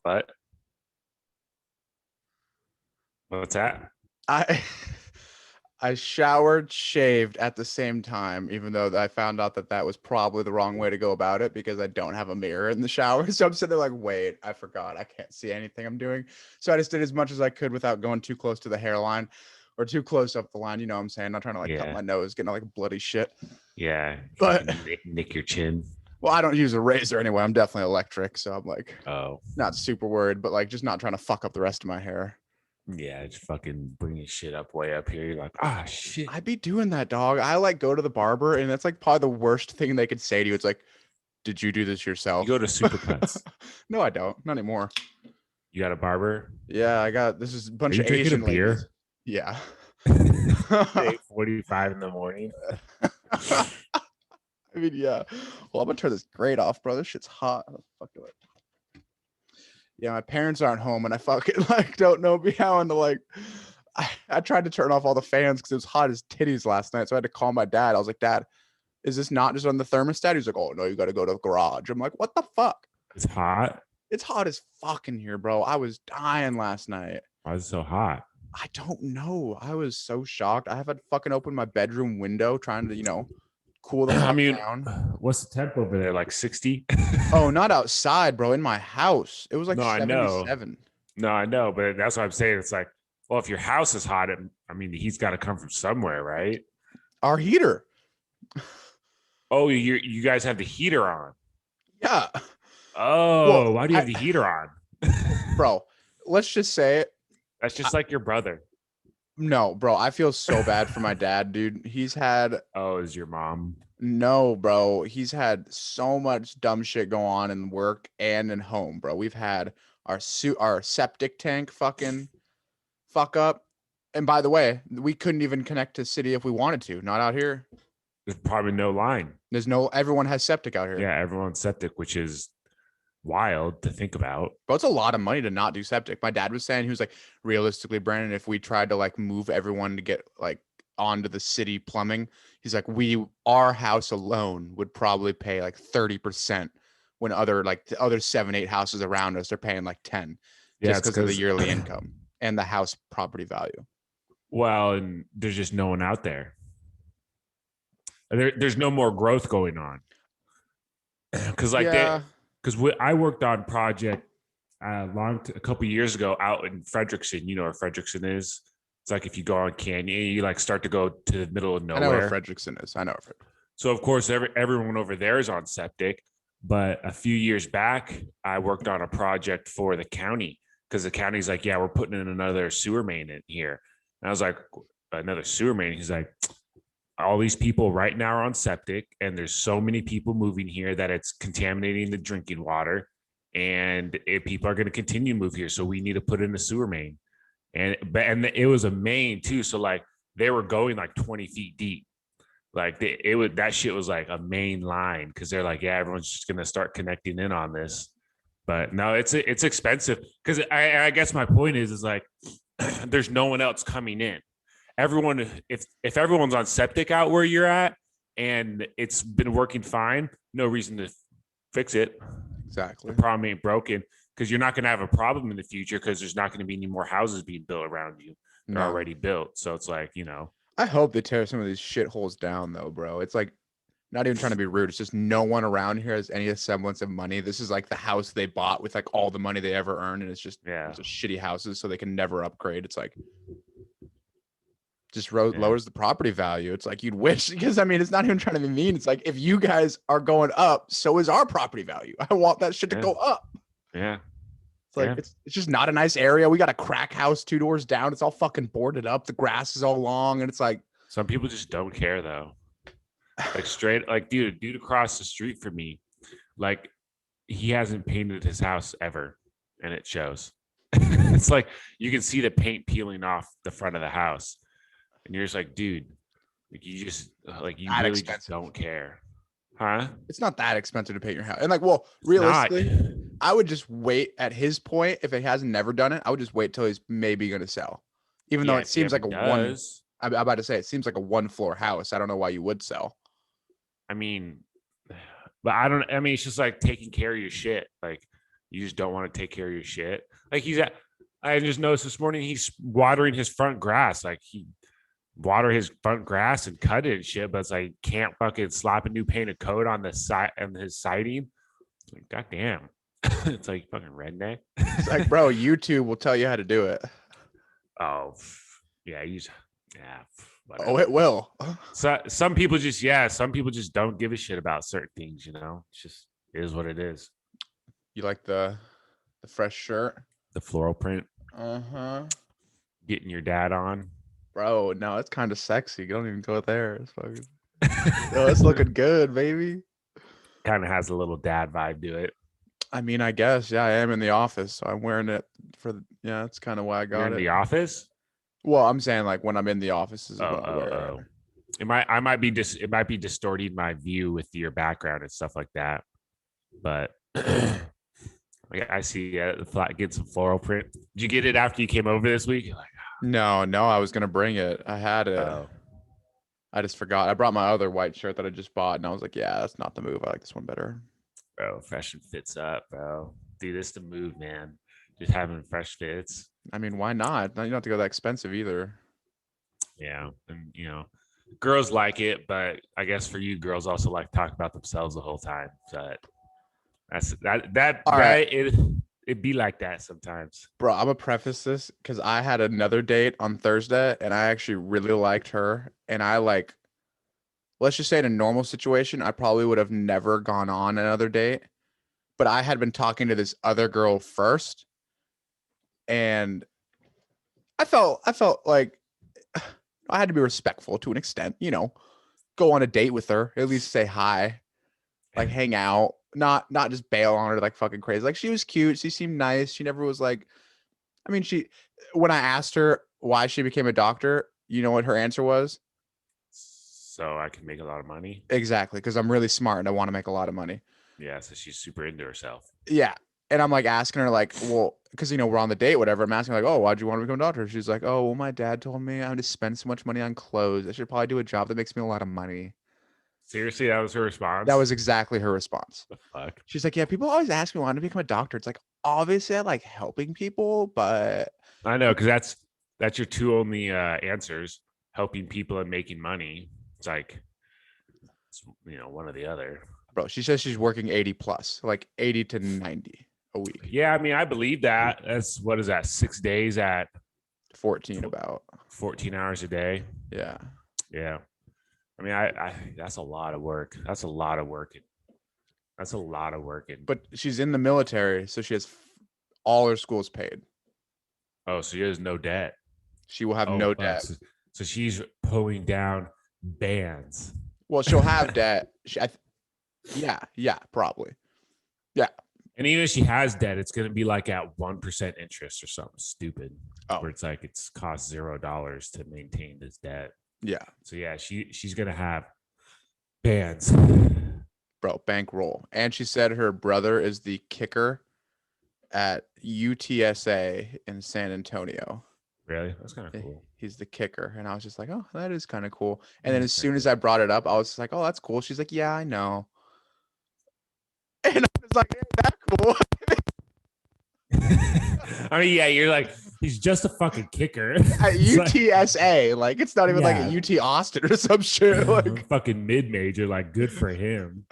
But what's that? I I showered, shaved at the same time, even though I found out that that was probably the wrong way to go about it because I don't have a mirror in the shower. So I'm sitting there like, wait, I forgot. I can't see anything I'm doing. So I just did as much as I could without going too close to the hairline or too close up the line. You know what I'm saying? Not trying to like cut Yeah, my nose, getting like bloody shit. yeah. But Fucking nick your chin. well, I don't use a razor anyway. I'm definitely electric. So I'm like Oh, not super worried, but like just not trying to fuck up the rest of my hair. yeah. Just fucking bringing shit up way up here. You're like, ah, shit. I'd be doing that, dog. I like go to the barber, and that's like probably the worst thing they could say to you. It's like, did you do this You go yourself? to Supercuts. No, I don't. Not anymore. You got a barber. Yeah, I got this is a Are bunch you of drinking a Asian ladies. beer? Yeah. 8:45 in the morning. I mean, yeah. Well, I'm gonna turn this grate off, bro. This shit's hot. How the fuck do I? Yeah, my parents aren't home, and I fucking like don't know me how into like. I tried to turn off all the fans because it was hot as titties last night, so I had to call my dad. I was like, Dad, is this not just on the thermostat? He's like, oh no, you got to go to the garage. I'm like, what the fuck? It's hot. It's hot as fuck in here, bro. I was dying last night. Why is it so hot? I don't know. I was so shocked. I have had fucking open my bedroom window trying to, cool the I fuck mean, down. what's the temp over there? Like 60? Oh, not outside, bro. In my house. It was like No, I know. 77. No, I know, but that's what I'm saying. It's like, well, if your house is hot, I mean, the heat's got to come from somewhere, right? Our heater. Oh, you guys have the heater on. Yeah. Well, Oh, why do you have the heater on? bro, let's just say it. That's just like your brother. No, bro, I feel so bad for my dad, dude. He's had Oh, is your mom? no, bro. He's had so much dumb shit go on in work and in home, bro. We've had our septic tank fucking fuck up. And by the way, we couldn't even connect to city if we wanted to. Not out here. There's probably no line. There's no everyone has septic out here. Yeah, everyone's septic, which is wild to think about. But it's a lot of money to not do septic. My dad was saying he was like, realistically, Brandon, if we tried to like move everyone to get like onto the city plumbing, he's like, our house alone would probably pay like 30% when other like the other 7, 8 houses around us are paying like 10 Yeah, just it's because of the because yearly income and the house property value. well, and there's just no one out there. There's no more growth going on because Yeah. I worked on project a couple years ago out in Frederickson. You know where Frederickson is? It's like if you go on Canyon, you like start to go to the middle of I know where nowhere. Frederickson is. I know where So of course, everyone over there is on septic. But a few years back, I worked on a project for the county because the county's like, yeah, we're putting in another sewer main in here. And I was like, another sewer main. He's like, all these people right now are on septic, and there's so many people moving here that it's contaminating the drinking water. And people are going to continue to move here. So we need to put in a sewer main. And it was a main too. So like they were going like 20 feet deep. Like it would that shit was like a main line because they're like, yeah, everyone's just gonna start connecting in on this. But no, it's expensive because I guess my point is like there's no one else coming in. Everyone, if everyone's on septic out where you're at and it's been working fine, no reason to fix it. exactly. The problem ain't broken because you're not going to have a problem in the future because there's not going to be any more houses being built around you. They're No. already built. So it's like, I hope they tear some of these shitholes down though, bro. It's like not even trying to be rude. It's just no one around here has any semblance of money. This is like the house they bought with like all the money they ever earned, and it's just yeah. it's just shitty houses, so they can never upgrade. It's like just Yeah. lowers the property value. It's like you'd wish because I mean it's not even trying to be mean. It's like if you guys are going up, so is our property value. I want that shit to Yeah. go up. Yeah. It's like Yeah. it's just not a nice area. We got a crack house 2 doors down. It's all fucking boarded up. The grass is all long, and it's like Some people just don't care though. Like straight, like dude across the street from me, like he hasn't painted his house ever, and it shows. It's like you can see the paint peeling off the front of the house, and you're just like, dude, like you that really just expensive. don't care, huh? It's not that expensive to paint your house. And like, well, It's not. realistically, I would just wait at his point. If he has never done it, I would just wait till he's maybe going to sell. Even though Yeah, it if he seems ever like does, I'm about to say, it seems like a 1 floor house. I don't know why you would sell. I mean, but I don't. I mean, it's just like taking care of your shit. Like You just don't want to take care of your shit. Like I just noticed this morning he's watering his front grass. Like he water his front grass and cut it and shit, but it's like can't fucking slap a new paint of coat on the side and his siding. Like, goddamn. It's like fucking redneck. It's like, bro, YouTube will tell you how to do it. Oh, yeah, yeah. Whatever. Oh, it will. So some people just don't give a shit about certain things, you know. It's just it is what it is. You like the fresh shirt? The floral print. Uh-huh. Getting your dad on. Bro, no, it's kind of sexy. Don't even go there. It's fucking oh, it's looking good, baby. Kind of has a little dad vibe to it. I mean, I guess, yeah, I am in the office, so I'm wearing it that's kind of why I got You're in it. the office? Well, I'm saying like when I'm in the office is when I wear it. It might be distorting my view with your background and stuff like that. But I see get some floral print. Did you get it after you came over this week? Like, no, I was gonna bring it. I had it. I just forgot. I brought my other white shirt that I just bought, and I was like, yeah, that's not the move. I like this one better. Bro, fresh and fits up, bro. Dude, this the move, man. Just having fresh fits. I mean, why not? You don't have to go that expensive either. Yeah, and girls like it, but I guess for you, girls also like to talk about themselves the whole time. So it'd be like that sometimes. Bro, I'm gonna preface this because I had another date on Thursday, and I actually really liked her. And let's just say in a normal situation, I probably would have never gone on another date. But I had been talking to this other girl first, and I felt like I had to be respectful to an extent, go on a date with her, at least say hi, like hang out, not just bail on her like fucking crazy. Like she was cute, she seemed nice. She never was like, I mean, when I asked her why she became a doctor, you know what her answer was? So I can make a lot of money. Exactly, because I'm really smart and I want to make a lot of money. Yeah, so she's super into herself. Yeah. And I'm like asking her like, well, because we're on the date, whatever. I'm asking her, like, oh, why'd you want to become a doctor? She's like, oh, well, my dad told me I have to spend so much money on clothes. I should probably do a job that makes me a lot of money. Seriously, that was her response? That was exactly her response. The fuck? She's like, yeah, people always ask me why to become a doctor. It's like, obviously I like helping people, but I know, because that's your two only answers: helping people and making money. It's like, one or the other. Bro, she says she's working 80 plus, like 80 to 90 a week. Yeah, I mean, I believe that. That's what is that? 6 days at 14, about 14 hours a day. Yeah. Yeah. I mean, I that's a lot of work. That's a lot of working. But she's in the military, so she has all her schools paid. Oh, so she has no debt. She will have no debt. So she's pulling down bands. Well, she'll have debt. Yeah, probably. Yeah. And even if she has debt, it's going to be like at 1% interest or something stupid. Oh. Where it's like it's cost $0 to maintain this debt. Yeah. So yeah, she's going to have bands. Bro, bankroll. And she said her brother is the kicker at UTSA in San Antonio. Really? That's kind of cool. He's the kicker. And I was just like, oh, that is kind of cool. And then as soon as I brought it up, I was just like, oh, that's cool. She's like, yeah, I know. And I was like, ain't that cool? I mean, yeah, you're like, he's just a fucking kicker. At UTSA. Like, it's not even like a UT Austin or some shit. Like fucking mid-major, like, good for him.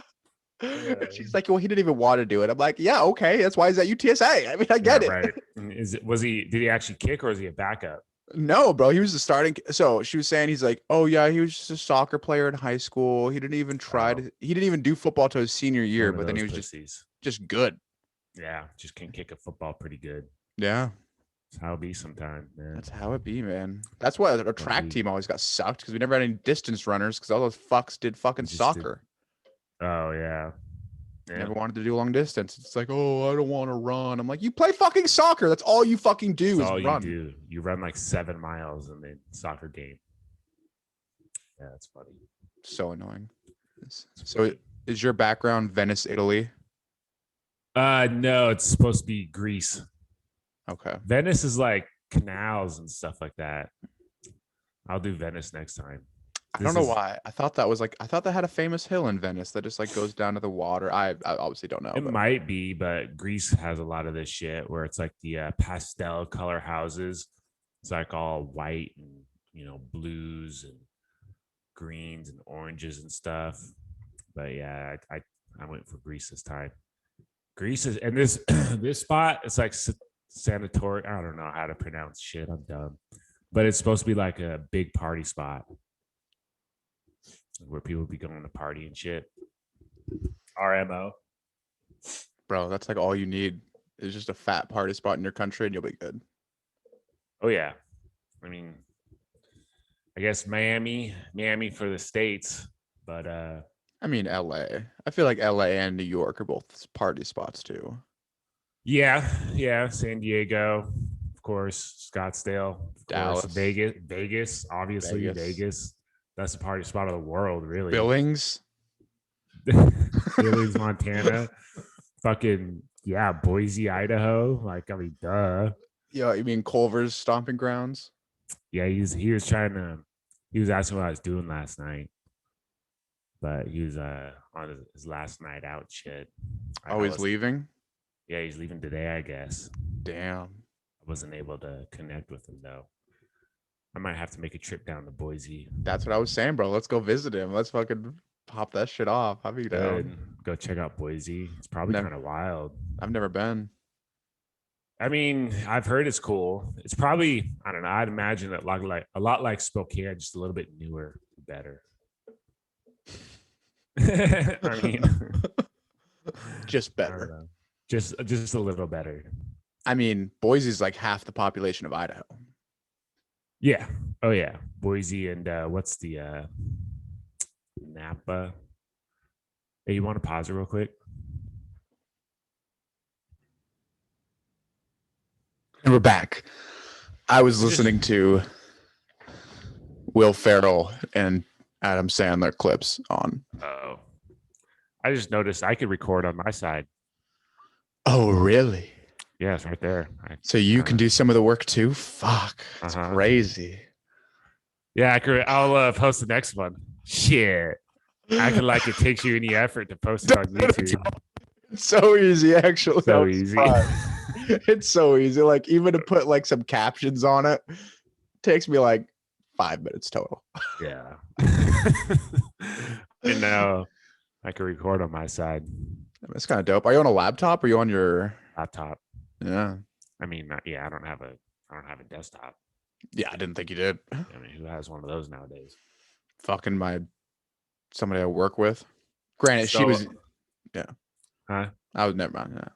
Yeah. She's like, well, he didn't even want to do it. I'm like, yeah, okay. That's why he's at UTSA. I mean, I get it. Right. Did he actually kick or is he a backup? No, bro. He was the starting. So she was saying, he's like, oh yeah, he was just a soccer player in high school. He didn't even he didn't even do football till his senior year, but then he was just good. Yeah. Just can kick a football pretty good. Yeah. That's how it be sometimes, man. That's how it be, man. That's why our track team always got sucked because we never had any distance runners because all those fucks did fucking soccer. Oh yeah. Never wanted to do long distance. It's like, oh, I don't want to run. I'm like, you play fucking soccer. That's all you fucking do is run. You run like 7 miles in the soccer game. Yeah, that's funny. So annoying. So is your background Venice, Italy? No, it's supposed to be Greece. Okay. Venice is like canals and stuff like that. I'll do Venice next time. I don't This know is why. I thought that had a famous hill in Venice that just like goes down to the water. I obviously don't know, it but might be, but Greece has a lot of this shit where it's like the pastel color houses. It's like all white and blues and greens and oranges and stuff. But yeah, I went for Greece this time. Greece is and this this spot it's like sanatory. I don't know how to pronounce shit. I'm dumb, but it's supposed to be like a big party spot where people be going to party and shit. RMO. bro, that's like all you need is just a fat party spot in your country and you'll be good. Oh yeah, I mean, I guess Miami for the states, but I mean, LA. I feel like LA and New York are both party spots too. yeah, San Diego, of course, Scottsdale, of course, Dallas, Vegas, obviously Vegas, Vegas. That's the party spot of the world, really. Billings. Billings, Montana, fucking yeah, Boise, Idaho. Like, I mean, duh. Yeah, you mean Culver's stomping grounds? Yeah, he was trying to he was asking what I was doing last night, but he was on his last night out shit. Oh, he's leaving? Yeah, he's leaving today, I guess. Damn. I wasn't able to connect with him though. I might have to make a trip down to Boise. That's what I was saying, bro. Let's go visit him. Let's fucking pop that shit off. I'll be down. Go check out Boise. It's probably kind of wild. I've never been. I mean, I've heard it's cool. It's probably, I don't know. I'd imagine that a lot like Spokane, just a little bit newer, better. I mean, just better. Just a little better. I mean, Boise's like half the population of Idaho. Yeah. Oh yeah. Boise and what's the Napa? Hey, you want to pause it real quick? And we're back. I was listening to Will Ferrell and Adam Sandler clips on. Oh. I just noticed I could record on my side. Oh, really? Yeah, it's right there. So you can do some of the work too? Fuck. That's crazy. Yeah, I'll post the next one. Shit. Acting like it takes you any effort to post it on YouTube. It's so easy, actually. So easy. It's so easy. Like, even to put like some captions on it takes me like 5 minutes total. Yeah. And now I can record on my side. That's kind of dope. Are you on a laptop or are you on your laptop? Yeah. I mean, yeah, I don't have a desktop. Yeah, I didn't think you did. I mean, who has one of those nowadays? Fucking somebody I work with. Granted, she was yeah. Huh? I was never mind. Yeah.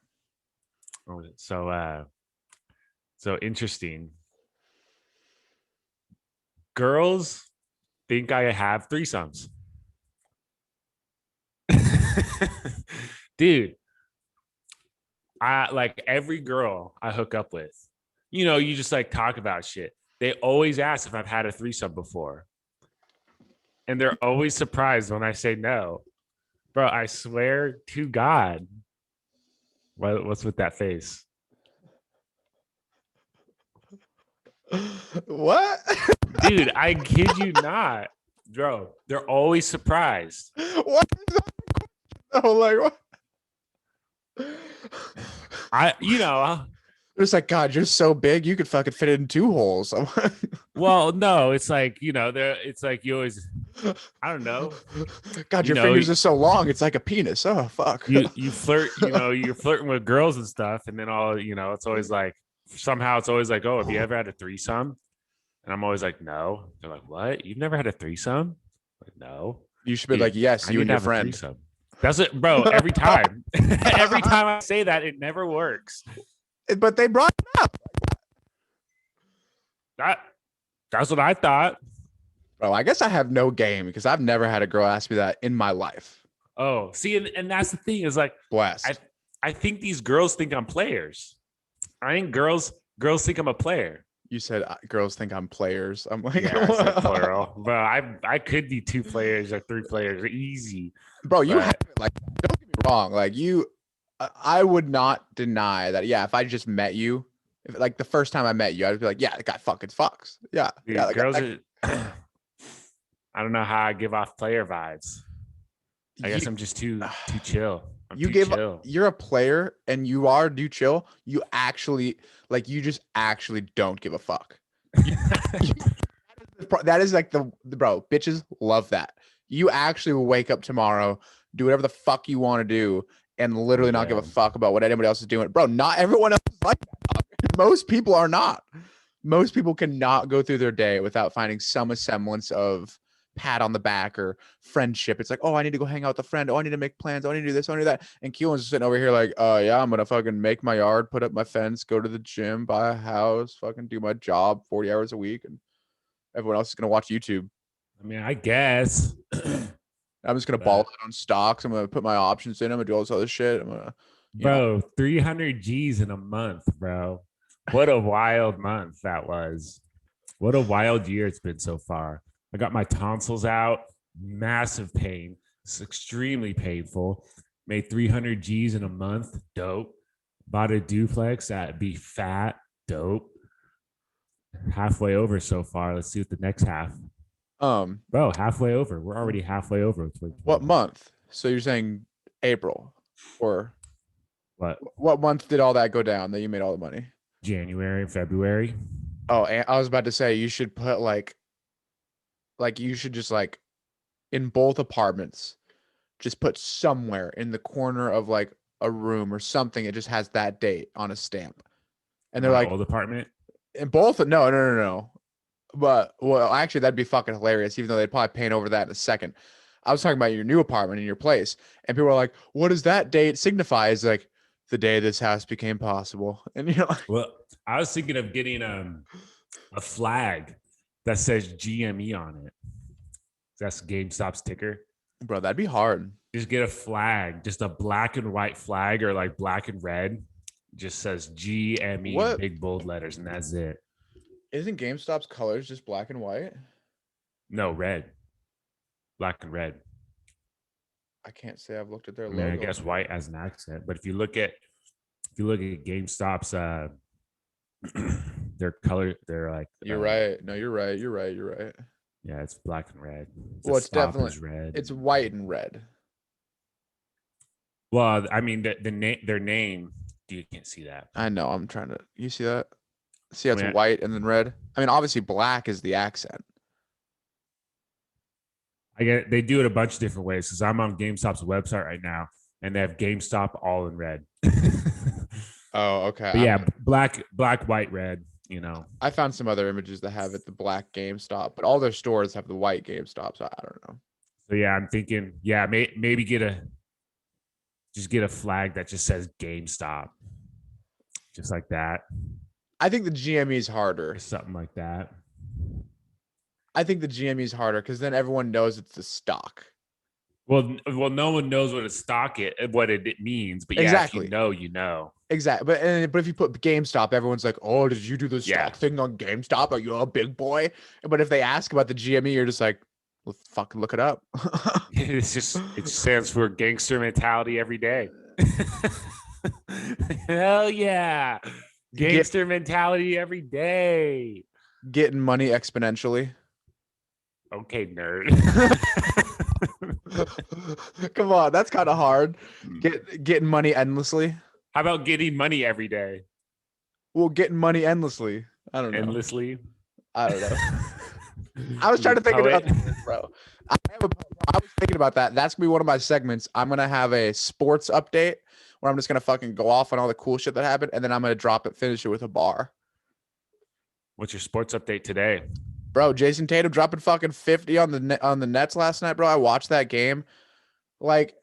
So interesting. Girls think I have threesomes. Dude, I like every girl I hook up with, you just like talk about shit. They always ask if I've had a threesome before. And they're always surprised when I say no. Bro, I swear to God. What's with that face? What? Dude, I kid you not. Bro, they're always surprised. What? Oh, like what? It's like, God, you're so big, you could fucking fit it in 2 holes. Well, no, it's like, it's like you always, I don't know. God, your fingers are so long, it's like a penis. Oh, fuck. You flirt, you're flirting with girls and stuff, and then it's always like, somehow it's always like, oh, have you ever had a threesome? And I'm always like, no. They're like, what? You've never had a threesome? Like, no. You should be like, yes, you and your friend. That's it, bro. Every time. Every time I say that, it never works. But they brought it up. That's what I thought. Bro, I guess I have no game because I've never had a girl ask me that in my life. Oh, see, and that's the thing is like, blast. I think these girls think I'm players. I think girls think I'm a player. You said girls think I'm players. I'm like, yeah, I said plural. Bro, I could be 2 players or 3 players, easy. Bro, you have like, don't get me wrong. Like I would not deny that. Yeah, if I just met you, if like the first time I met you, I'd be like, yeah, that guy fucking fucks. Yeah, dude, yeah. Girls I don't know how I give off player vibes. I guess You I'm just too chill. I'm you too give chill. you're a player and you are do chill. You actually like you just actually don't give a fuck. You, that is like the bro, bitches love that. You actually will wake up tomorrow, do whatever the fuck you want to do, and Oh literally not give a yeah. fuck about what anybody else is doing. Bro, not everyone else is like that. Most people are not. Most people cannot go through their day without finding some semblance of pat on the back or friendship. It's like, oh, I need to go hang out with a friend. Oh, I need to make plans. Oh, I need to do this. Oh, I need to do that. And Keelan's just sitting over here like, yeah, I'm gonna fucking make my yard, put up my fence, go to the gym, buy a house, fucking do my job 40 hours a week, and everyone else is gonna watch YouTube. I mean, I guess. I'm just gonna ball But out on stocks. I'm gonna put my options in. I'm gonna do all this other shit. I'm gonna, you know, bro, 300 G's in a month, bro. What a wild month that was. What a wild year it's been so far. I got my tonsils out, massive pain. It's extremely painful. Made 300 G's in a month. Dope. Bought a duplex at Be Fat. Dope. Halfway over so far. Let's see what the next half. um, Bro, halfway over. We're already halfway over. what month? So you're saying April, or What? what month did all that go down that you made all the money? January, February. Oh, and I was about to say you should put like you should just like in both apartments, just put somewhere in the corner of like a room or something. It just has that date on a stamp, and they're My like old apartment. in both. No, no, no, no. But well, actually, that'd be fucking hilarious. Even though they'd probably paint over that in a second. I was talking about your new apartment in your place, and people are like, "What does that date signify?" It's like the day this house became possible, and you're like, Well, I was thinking of getting a flag that says GME on it. That's GameStop's ticker. "Bro, that'd be hard." Just get a flag, just a black and white flag or like black and red. Just says GME in What big bold letters, and that's it. isn't GameStop's colors just black and white? No, red, black and red. I can't say I've looked at their I mean, I logo. guess white as an accent, but if you look at GameStop's their color, they're like You're right. No, you're right. You're right. You're right. yeah, it's black and red. The Well, it's stop definitely is red. it's white and red. Well, I mean, the name, their name, you can't see that. I know. I'm trying to. You see that? See, I how it's mean, white and then red. I mean, obviously, black is the accent. I get they do it a bunch of different ways because I'm on GameStop's website right now, and they have GameStop all in red. Oh, okay. But yeah, black, white, red. I found some other images that have it the black GameStop, but all their stores have the white GameStop. So I don't know. So yeah, I'm thinking, yeah, maybe get a flag that just says GameStop, just like that, I think the GME is or harder. something like that. I think the GME is harder because then everyone knows it's the stock. Well, no one knows what a stock what it means, but yeah, Exactly. if you know, you know. Exactly. But if you put GameStop, everyone's like, "Oh, did you do the stock Yeah. thing on GameStop? Are you a big boy?" But if they ask about the GME, you're just like, "Well, fucking look it up." It stands for gangster mentality every day. Hell yeah. Gangster mentality every day. Getting money exponentially. Okay, nerd. Come on, that's kind of hard. Hmm. Getting money endlessly. How about getting money every day? Well, getting money endlessly. I don't know. Endlessly? I don't know. I was trying to think about this, bro. I was thinking about that. That's gonna be one of my segments. I'm gonna have a sports update where I'm just gonna fucking go off on all the cool shit that happened, and then I'm gonna drop it, finish it with a bar. What's your sports update today? Bro, Jason Tatum dropping fucking 50 on the Nets last night, bro. I watched that game. Like,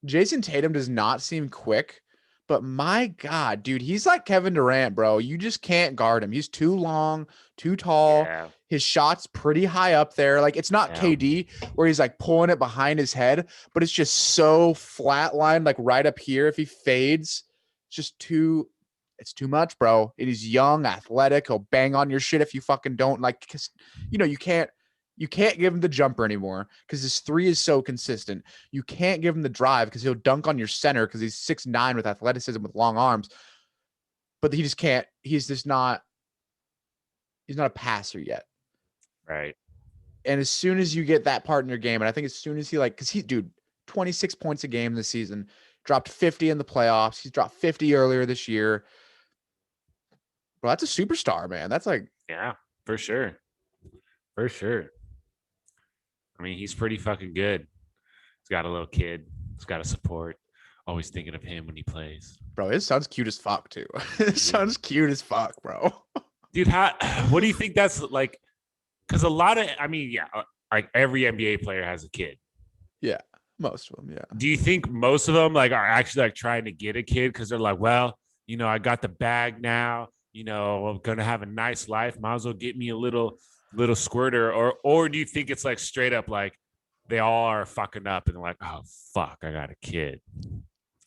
Jason Tatum does not seem quick, but my God, dude, he's like Kevin Durant, bro. You just can't guard him. He's too long, too tall. Yeah. His shot's pretty high up there. Like, it's not Yeah. KD where he's like pulling it behind his head, but it's just so flatlined, like right up here. If he fades, it's too much, bro. It is young, athletic. He'll bang on your shit if you fucking don't like, cause you can't give him the jumper anymore because his three is so consistent. You can't give him the drive because he'll dunk on your center because he's 6'9" with athleticism with long arms. But he just can't. He's not a passer yet. Right. And as soon as you get that part in your game, and I think as soon as because dude, 26 points a game this season, dropped 50 in the playoffs. He's dropped 50 earlier this year. Well, that's a superstar, man. That's like, yeah, for sure. For sure. I mean, he's pretty fucking good. He's got a little kid. He's got a support. Always thinking of him when he plays. bro, his son's cute as fuck, too. His son's cute as fuck, bro. Dude, what do you think that's like? Because like every NBA player has a kid. Yeah, most of them, yeah. Do you think most of them like are actually like trying to get a kid because they're like, well, I got the bag now. I'm gonna have a nice life. Might as well get me a little squirter. Or do you think it's like straight up like they all are fucking up and they're like, oh fuck, I got a kid.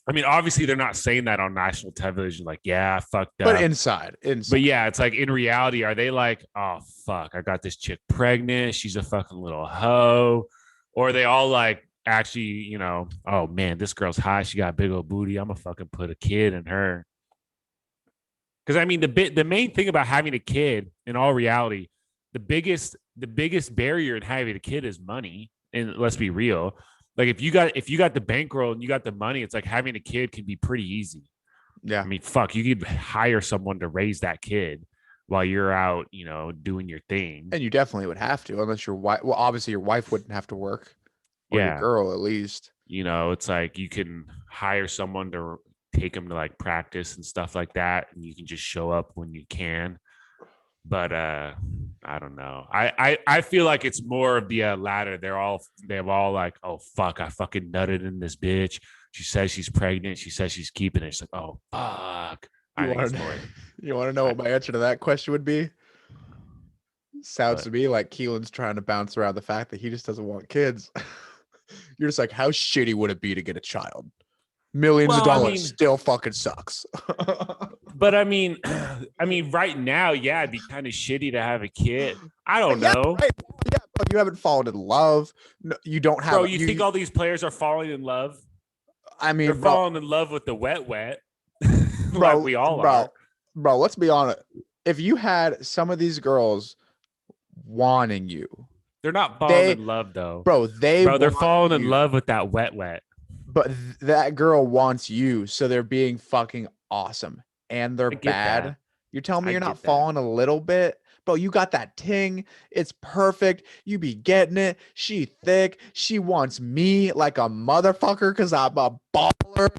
I mean, obviously they're not saying that on national television, like, yeah, I fucked up. But inside. But yeah, it's like in reality, are they like, oh fuck, I got this chick pregnant, she's a fucking little hoe? Or are they all like, actually, oh man, this girl's hot, she got a big old booty, I'm gonna fucking put a kid in her? Because I mean, the main thing about having a kid, in all reality, the biggest barrier in having a kid is money. And let's be real, like if you got the bankroll and you got the money, it's like having a kid can be pretty easy. Yeah. I mean, fuck, you could hire someone to raise that kid while you're out, doing your thing. And you definitely would have to, unless your wife. Well, obviously your wife wouldn't have to work. Or Yeah. your girl, at least. It's like you can hire someone to take them to like practice and stuff like that, and you can just show up when you can. But I don't know. I feel like it's more of the latter. They're all like, oh fuck, I fucking nutted in this bitch. She says she's pregnant. She says she's keeping it. It's like, oh fuck. You want to know what my answer to that question would be? Sounds to me like Keelan's trying to bounce around the fact that he just doesn't want kids. You're just like, how shitty would it be to get a child? Millions of dollars still fucking sucks. But I mean, right now, yeah, it'd be kind of shitty to have a kid. I don't know. Right. Yeah, but you haven't fallen in love. No, you don't have. Bro, you think all these players are falling in love? I mean, they're falling in love with the wet, bro, like we all are. Bro, let's be honest. If you had some of these girls wanting you, they're not falling in love though, bro. They're falling in love with that wet. But that girl wants you, so they're being fucking awesome, and they're bad. That. You're telling me you're not falling a little bit? Bro, you got that ting. It's perfect. You be getting it. She thick. She wants me like a motherfucker because I'm a baller.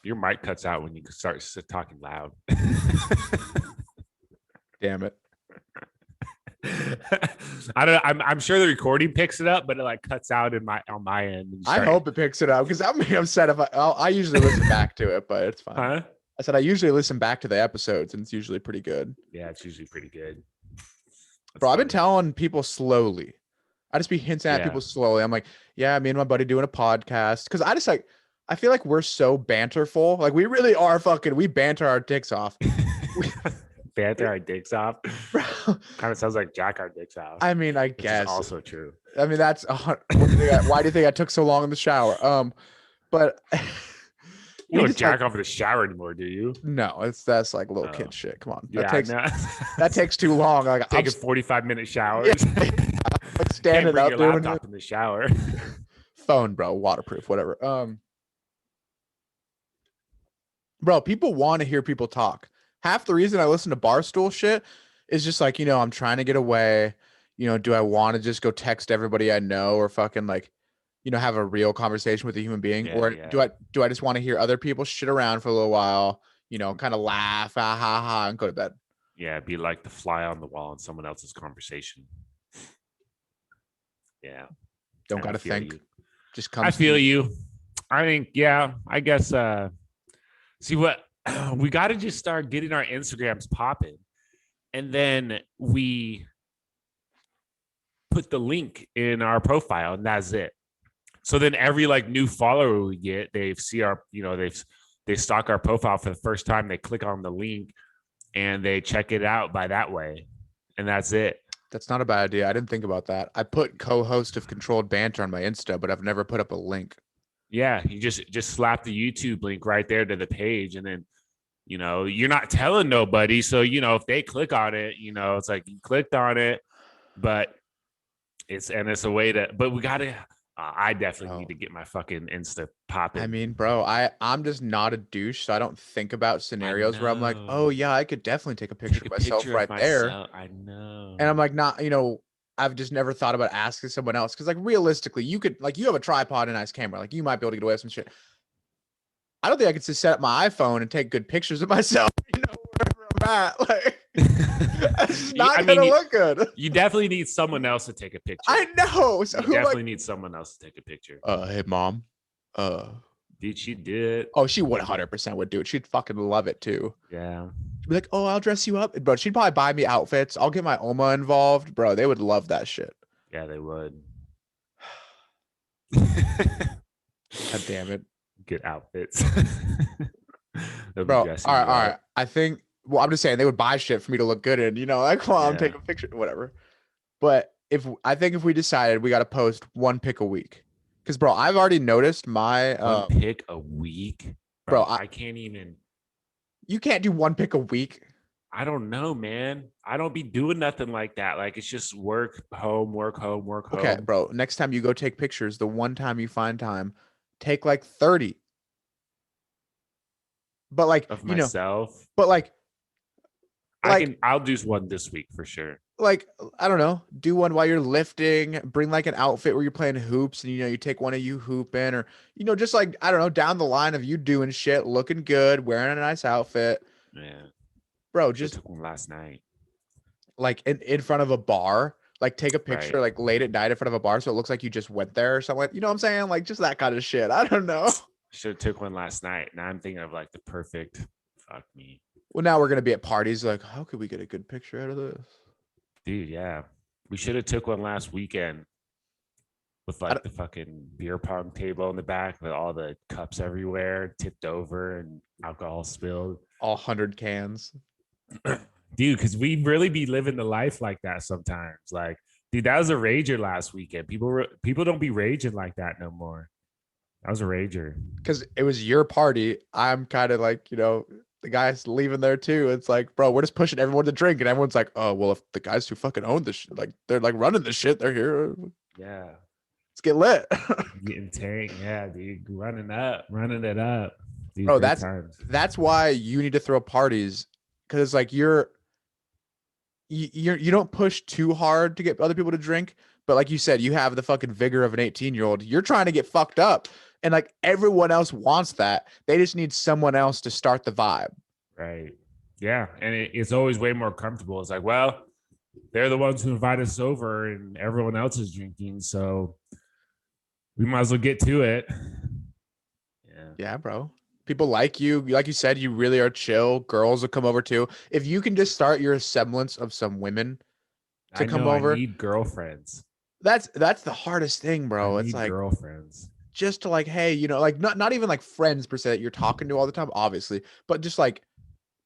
Your mic cuts out when you start talking loud. Damn it. I don't know. I'm sure the recording picks it up, but it like cuts out on my end. I hope it picks it up because I'm upset if I usually listen back to it, but it's fine. Huh? I said I usually listen back to the episodes and it's usually pretty good. Yeah, it's usually pretty good. Bro, I've been telling people slowly. I just be hinting at people slowly. I'm like, yeah, me and my buddy doing a podcast. Cause I feel like we're so banterful. Like we really are we banter our dicks off. Banter our dicks off. Kind of sounds like jack our dicks off. I mean, I guess. Also true. I mean, that's why do you think I took so long in the shower? But you don't jack off in the shower anymore, do you? No, that's like little kid shit. Come on. That takes too long. Like taking 45-minute showers. Yeah. Like standing up, doing laptop in the shower. Phone, bro, waterproof, whatever. Bro, people want to hear people talk. Half the reason I listen to Barstool shit is just like, I'm trying to get away. Do I want to just go text everybody I know or fucking like, have a real conversation with a human being? Do I just want to hear other people shit around for a little while, kind of laugh, ha ha ha, and go to bed? Yeah, be like the fly on the wall in someone else's conversation. Yeah. Don't got to think. Just come. I feel you. I think, yeah, I guess, see what, we got to just start getting our Instagrams popping, and then we put the link in our profile, and that's it. So then every like new follower we get, they see our, they stalk our profile for the first time. They click on the link and they check it out by that way, and that's it. That's not a bad idea. I didn't think about that. I put co-host of Controlled Banter on my Insta, but I've never put up a link. Yeah, you just slap the YouTube link right there to the page, and then you're not telling nobody. So, if they click on it, it's like you clicked on it, but it's a way but we gotta, I definitely need Bro, to get my fucking Insta I popping. mean, bro, I'm just not a douche, so I don't think about I scenarios where I'm like, oh know. yeah, I could definitely take a picture Take of a myself picture of right there. myself. I And know. I'm like, not, I've just never thought about asking someone else. Cause like realistically, you could like you have a tripod and a nice camera. Like you might be able to get away with some shit. I don't think I could just set up my iPhone and take good pictures of myself, wherever I'm at. Like it's just I not mean, gonna look good. you definitely need someone else to take a picture. I know. So You who am I? definitely need someone else to take a picture. Hey mom. Uh Dude, she did. oh, she 100% would do it. She'd fucking love it too. Yeah. She'd be like, oh, I'll dress you up. But she'd probably buy me outfits. I'll get my Oma involved. Bro, they would love that shit. Yeah, they would. God damn it. Good outfits. They'll be Bro, dressing you all right. up. I think, well, I'm just saying they would buy shit for me to look good in, like while I'm Yeah. taking a picture, whatever. But I think if we decided we got to post one pic a week, because bro, I've already noticed my, One pick a week. bro, Bro, I can't even. you can't do one pic a week. I don't know, man. I don't be doing nothing like that. Like it's just work, home, work, home, work, Okay, home bro, next time you go take pictures, the one time you find time, take like 30. But like, of myself. but like I'll do one this week for sure. like I don't know, do one while you're lifting, bring like an outfit where you're playing hoops and you take one of you hooping or just like I don't know, down the line of you doing shit, looking good, wearing a nice outfit. Yeah. Bro, Should just have took one last night. like in front of a bar, like take a picture Right. like late at night in front of a bar so it looks like you just went there or something like, you know what I'm saying? Like just that kind of shit. I don't know. Should have took one last night. Now I'm thinking of like the perfect fuck me. Well, now we're gonna be at parties like, how could we get a good picture out of this? Dude, yeah. We should have took one last weekend with I like don't, the fucking beer pong table in the back with all the cups everywhere, tipped over and alcohol spilled. all 100 cans. Dude, because we really be living the life like that sometimes. Like, dude, that was a rager last weekend. People don't be raging like that no more. That was a rager. Because it was your party. I'm kind of like, the guys leaving there too. It's like, bro, we're just pushing everyone to drink, and everyone's like, oh, well, if the guys who fucking own this, like, they're like running the shit, they're here. Yeah. Let's get lit, Getting tanked. Yeah, dude. Running it up. Dude, bro. great That's times. that's why you need to throw parties because it's like you don't push too hard to get other people to drink, but like you said, you have the fucking vigor of an 18-year-old. You're trying to get fucked up, and like everyone else wants that. They just need someone else to start the vibe. Right. Yeah. And it's always way more comfortable. It's like, well, they're the ones who invite us over and everyone else is drinking. So we might as well get to it. Yeah. Yeah, bro. People like you. Like you said, you really are chill. Girls will come over too. If you can just start your semblance of some women to I come know I over, need girlfriends. that's the hardest thing, I bro. It's need like girlfriends. just to like, hey, like not even like friends per se that you're talking to all the time, obviously, but just like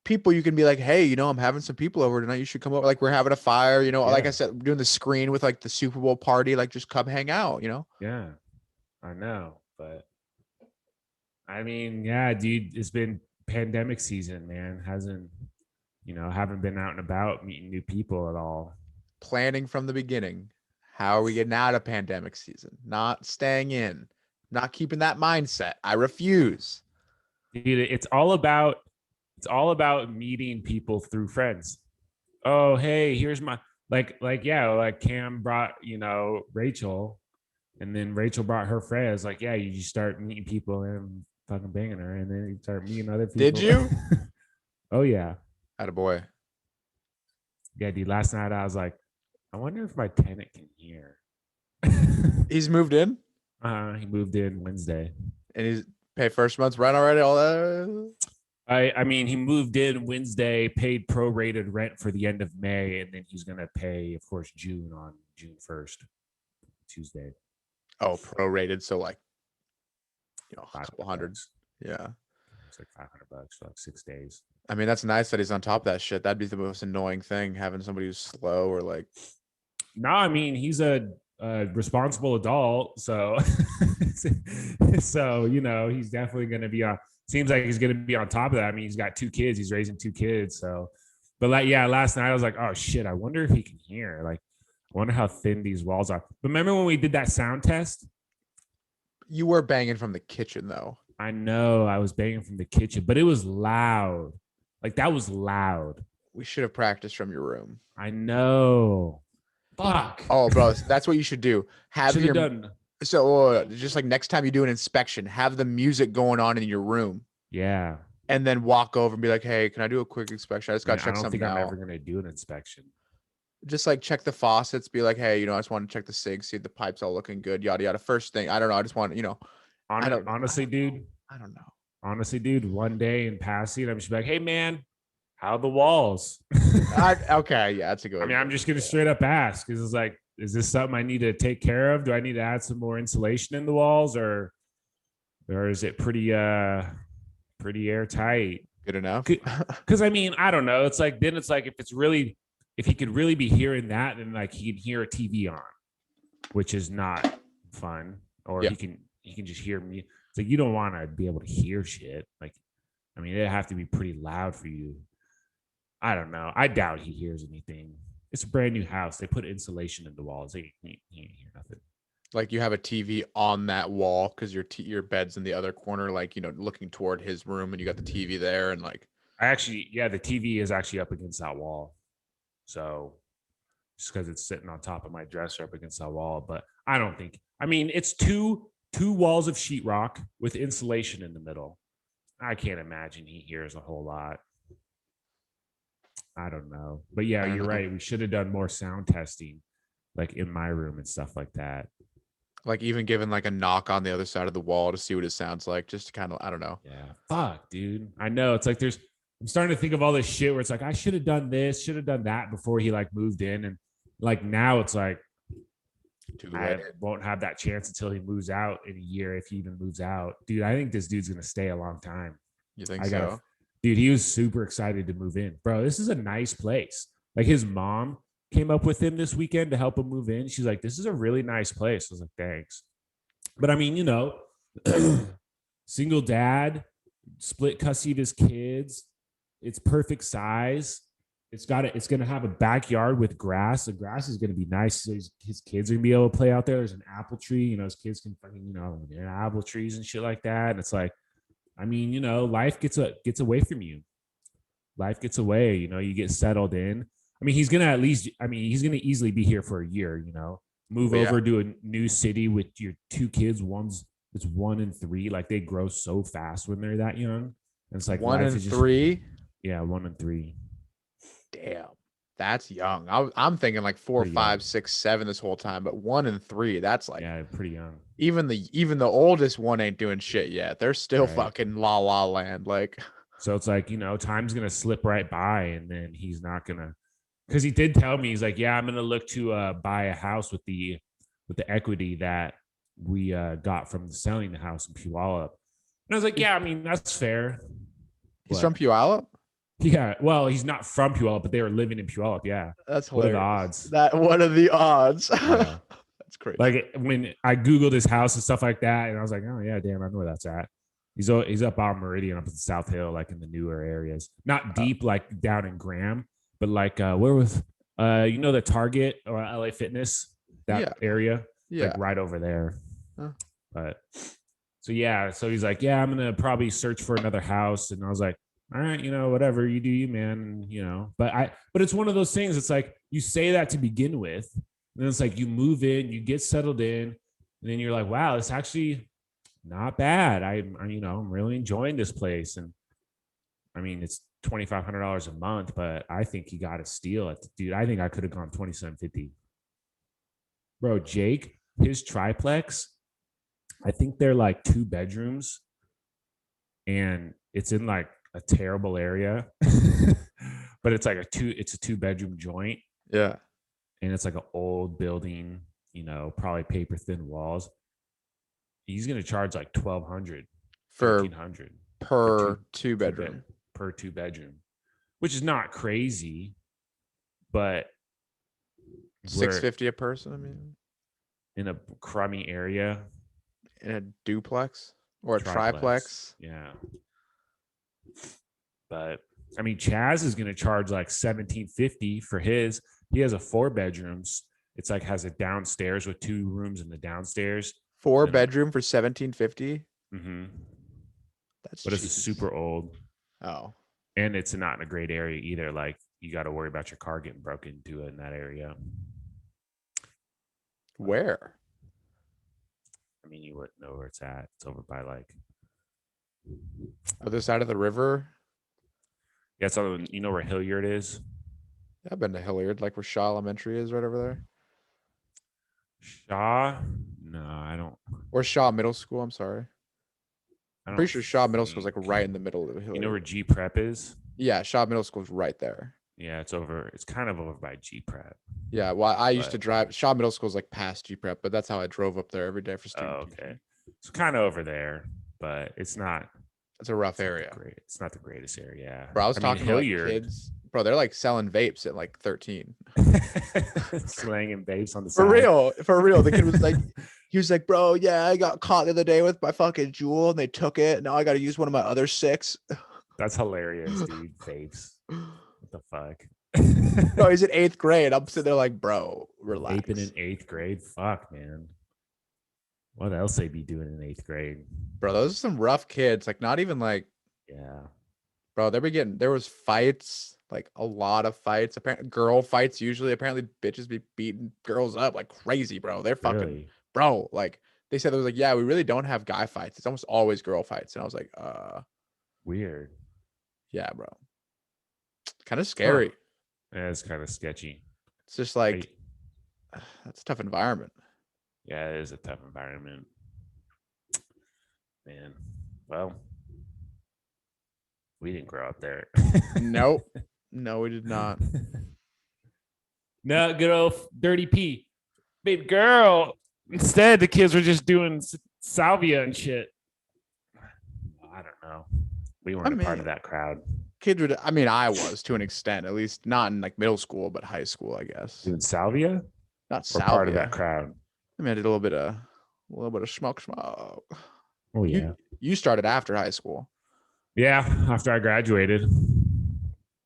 people you can be like, hey, I'm having some people over tonight. You should come over. Like we're having a fire, like I Yeah. said, doing the screen with like the Super Bowl party, like just come hang out. Yeah. I know. But I mean, yeah, dude, it's been pandemic season, man. Haven't been out and about meeting new people at all. Planning from the beginning. How are we getting out of pandemic season? Not staying in, not keeping that mindset. I refuse. Dude, it's all about meeting people through friends. Oh, hey, here's my yeah, like Cam brought, Rachel, and then Rachel brought her friends. Like, yeah, you just start meeting people and fucking banging her, and then you start meeting other Did people. you? Oh yeah. Attaboy. Yeah, dude. Last night I was like, I wonder if my tenant can hear. He's moved in He moved in Wednesday. and he's pay first month's rent already. All that. I mean, he moved in Wednesday, paid prorated rent for the end of May, and then he's gonna pay, of course, June on June 1st, Tuesday. Oh, prorated. So like, a couple hundred. $500. Yeah. It's like $500 for like 6 days. I mean, that's nice that he's on top of that shit. That'd be the most annoying thing, having somebody who's slow or like. No, I mean he's a responsible adult, so so he's definitely going to be on. seems like he's gonna be on top of that. I mean, he's got 2 kids. He's raising 2 kids. So, but like, yeah, last night I was like, oh shit, I wonder if he can hear. Like, I wonder how thin these walls are. But remember when we did that sound test? You were banging from the kitchen though. I know I was banging from the kitchen, but it was loud. Like that was loud. We should have practiced from your room. I know. Fuck. Oh, bro, that's what you should do. Have Should your have done. so just like next time you do an inspection, have the music going on in your room, Yeah. and then walk over and be like, "Hey, can I do a quick inspection? I just got to I check don't something think I'm out." ever gonna do an inspection. Just like check the faucets. Be like, "Hey, I just want to check the sinks, see if the pipes all looking good, yada yada." First thing, I don't know. I just want I don't Honestly, dude. I don't know. Honestly, dude. One day in passing, I'm just like, hey man, how are the walls? Okay, yeah, that's a good I one. mean, I'm just gonna straight up ask because it's like, is this something I need to take care of? Do I need to add some more insulation in the walls, or is it pretty airtight? Good enough. Because I mean, I don't know. It's like if he could really be hearing that, then like he can hear a TV on, which is not fun. Or Yeah. he can just hear me. It's like you don't want to be able to hear shit. Like, I mean, it'd have to be pretty loud for you. I don't know. I doubt he hears anything. It's a brand new house. They put insulation in the walls. He ain't hear nothing. Like you have a TV on that wall because your bed's in the other corner, like looking toward his room, and you got the TV there, and like The TV is actually up against that wall. So just because it's sitting on top of my dresser up against that wall. But I don't think, I mean, it's two walls of sheetrock with insulation in the middle. I can't imagine he hears a whole lot. I don't know. But yeah, you're right. We should have done more sound testing, like in my room and stuff like that. like even given like a knock on the other side of the wall to see what it sounds like, just to kind of, I don't know. Yeah. Fuck, dude. I know. It's like I'm starting to think of all this shit where it's like, I should have done this, should have done that before he like moved in. And like now it's like, I won't have that chance until he moves out in a year, if he even moves out. Dude, I think this dude's going to stay a long time. You think so? Dude, he was super excited to move in. Bro, this is a nice place. Like his mom came up with him this weekend to help him move in. She's like, this is a really nice place. I was like, thanks. But I mean, single dad, split custody of his kids. It's perfect size. It's going to have a backyard with grass. The grass is going to be nice. His kids are going to be able to play out there. There's an apple tree. His kids can fucking, apple trees and shit like that. And it's like, I mean, life gets away from you. Life gets away. You get settled in. I mean, he's gonna easily be here for a year. Move over to a new city with your 2 kids. It's 1 and 3. Like they grow so fast when they're that young. And it's like 1 and 3. Yeah, 1 and 3. Damn, that's young. I'm thinking like 4, Pretty 5, young. 6, 7 this whole time, but 1 and 3. That's like pretty young. Even the oldest one ain't doing shit yet. They're still fucking la la land. Like, so it's like, time's gonna slip right by, and then he's not gonna, because he did tell me, he's like, yeah, I'm gonna look to buy a house with the equity that we got from selling the house in Puyallup. And I was like, yeah, I mean, that's fair. He's from Puyallup? Yeah, well, he's not from Puyallup, but they were living in Puyallup. Yeah, that's hilarious. What are the odds? Yeah. That's crazy. Like when I Googled his house and stuff like that, and I was like, oh yeah, damn, I know where that's at. He's up on Meridian, up in South Hill, like in the newer areas. Not deep, like down in Graham, but like where was the Target or LA Fitness, that area? Yeah, like right over there. Huh. But so yeah, so he's like, yeah, I'm gonna probably search for another house, and I was like, all right, whatever, you do you, man. But it's one of those things. It's like you say that to begin with. And it's like you move in, you get settled in, and then you're like, wow, it's actually not bad. I'm really enjoying this place. And I mean, it's $2,500 a month, but I think he got a steal at dude. I think I could have gone $2,750. Bro, Jake, his triplex, I think they're like 2 bedrooms, and it's in like a terrible area, but it's like a 2-bedroom joint. Yeah. And it's like an old building, probably paper thin walls. He's going to charge like $1,200 for $1,300 per 2-bedroom. Per 2-bedroom, which is not crazy, but $650 a person. I mean, in a crummy area, in a duplex or a triplex. Yeah. But I mean, Chaz is going to charge like $1,750 for his. He has a 4 bedrooms. It's like has a downstairs with 2 rooms in the downstairs. 4 And bedroom for 1750. That's But it's super old. Oh, and it's not in a great area either. Like you got to worry about your car getting broken into in that area. Where? I mean, you wouldn't know where it's at. It's over by like other side of the river. Yeah, it's on. You know where Hilliard is? Yeah, I've been to Hilliard, like where Shaw Elementary is, right over there. Shaw? No, I don't. Or Shaw Middle School. I'm sorry. I'm pretty sure Shaw Middle School is like right in the middle of Hilliard. You know where G Prep is? Yeah, Shaw Middle School is right there. Yeah, it's over. It's kind of over by G Prep. Yeah, well, I used to drive. Shaw Middle School is like past G Prep, but that's how I drove up there every day for student. Oh, okay. It's kind of over there, but it's not. It's a rough area. It's not the greatest area. Bro, I was talking to like kids. Bro, they're like selling vapes at like 13. Slanging vapes on the side. For real. The kid was like, he was like, bro, yeah, I got caught the other day with my fucking Juul and they took it. Now I got to use one of my other 6. That's hilarious, dude. Vapes. What the fuck? Bro, he's in 8th grade. I'm sitting there like, bro, relax. Vaping in 8th grade? Fuck, man. What else they be doing in 8th grade? Bro, those are some rough kids. Like, not even like, yeah. Bro, there was fights, like a lot of fights. Apparently, girl fights usually. Apparently, bitches be beating girls up like crazy, bro. They're fucking, bro. Like they said, there was like, yeah, we really don't have guy fights. It's almost always girl fights. And I was like, weird. Yeah, bro. Kind of scary. Yeah, it's kind of sketchy. It's just like, that's a tough environment. Yeah, it is a tough environment, man. Well, we didn't grow up there. Nope. No, we did not. No, good old Dirty P. Baby girl. Instead, the kids were just doing salvia and shit. I don't know. We weren't a part of that crowd. Kids would, I mean, I was to an extent, at least not in like middle school, but high school, I guess. Doing salvia? Not salvia. Part of that crowd. I mean, I did a little bit of smoke. Oh, yeah. You started after high school. Yeah, after I graduated.